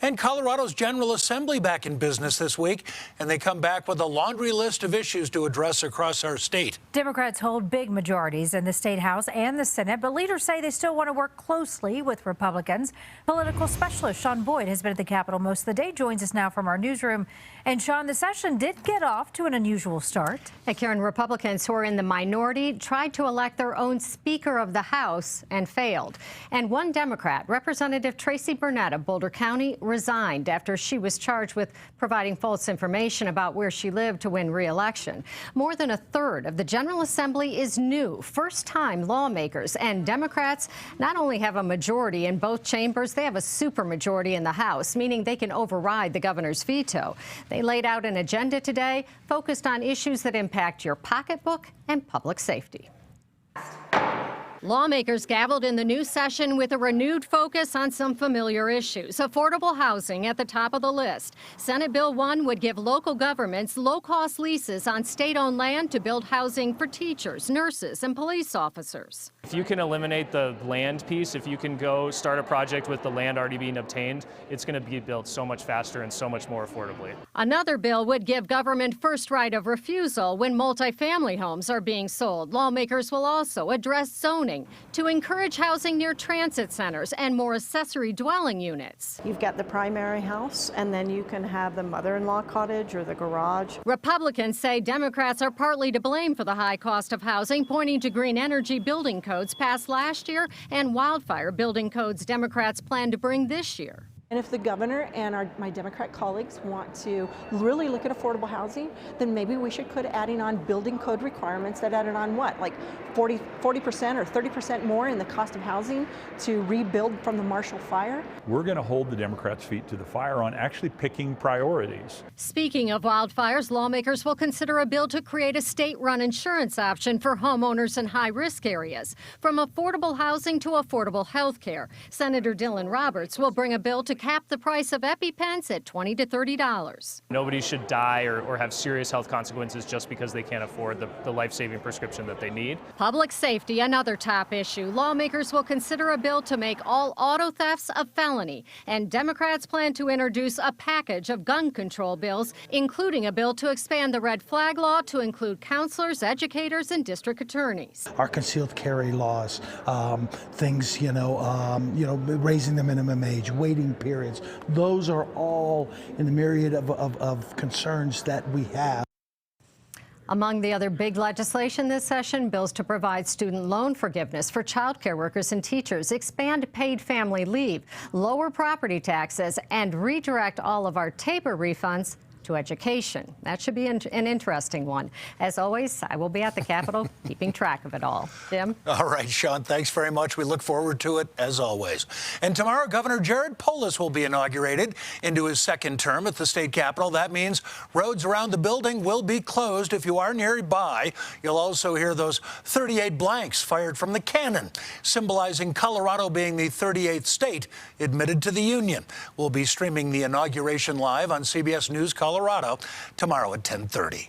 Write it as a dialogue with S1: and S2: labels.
S1: And Colorado's General Assembly back in business this week, and they come back with a laundry list of issues to address across our state.
S2: Democrats hold big majorities in the state House and the Senate, but leaders say they still want to work closely with Republicans. Political specialist Sean Boyd has been at the Capitol most of the day, joins us now from our newsroom. And Sean, the session did get off to an unusual start.
S3: Hey, Karen, Republicans who are in the minority tried to elect their own Speaker of the House and failed. And one Democrat, Representative Tracy Burnett of Boulder County, resigned after she was charged with providing false information about where she lived to win re-election. More than a third of the General Assembly is new, first-time lawmakers, and Democrats not only have a majority in both chambers, they have a supermajority in the House, meaning they can override the governor's veto. They laid out an agenda today focused on issues that impact your pocketbook and public safety. Lawmakers gaveled in the new session with a renewed focus on some familiar issues. Affordable housing at the top of the list. Senate Bill 1 would give local governments low-cost leases on state-owned land to build housing for teachers, nurses, and police officers.
S4: If you can eliminate the land piece, if you can go start a project with the land already being obtained, it's going to be built so much faster and so much more affordably.
S3: Another bill would give government first right of refusal when multifamily homes are being sold. Lawmakers will also address zoning to encourage housing near transit centers and more accessory dwelling units.
S5: You've got the primary house, and then you can have the mother-in-law cottage or the garage.
S3: Republicans say Democrats are partly to blame for the high cost of housing, pointing to green energy building codes passed last year and wildfire building codes Democrats plan to bring this year.
S5: And if the governor and my Democrat colleagues want to really look at affordable housing, then maybe we should put adding on building code requirements that added on what, like 40% or 30% more in the cost of housing to rebuild from the Marshall Fire?
S6: We're going to hold the Democrats' feet to the fire on actually picking priorities.
S3: Speaking of wildfires, lawmakers will consider a bill to create a state-run insurance option for homeowners in high-risk areas. From affordable housing to affordable health care, Senator Dylan Roberts will bring a bill to cap the price of EpiPens at $20 to $30.
S4: Nobody should die or have serious health consequences just because they can't afford the life-saving prescription that they need.
S3: Public safety, another top issue. Lawmakers will consider a bill to make all auto thefts a felony, and Democrats plan to introduce a package of gun control bills, including a bill to expand the red flag law to include counselors, educators, and district attorneys.
S7: Our concealed carry laws, things, raising the minimum age, waiting periods, those are all in the myriad of concerns that we have.
S3: Among the other big legislation this session, bills to provide student loan forgiveness for child care workers and teachers, expand paid family leave, lower property taxes, and redirect all of our TABOR refunds to education. That should be an interesting one. As always, I will be at the Capitol keeping track of it all. Jim?
S1: All right, Sean, thanks very much. We look forward to it, as always. And tomorrow, Governor Jared Polis will be inaugurated into his second term at the state capitol. That means roads around the building will be closed. If you are nearby, you'll also hear those 38 blanks fired from the cannon, symbolizing Colorado being the 38th state admitted to the Union. We'll be streaming the inauguration live on CBS News Colorado tomorrow at 10:30.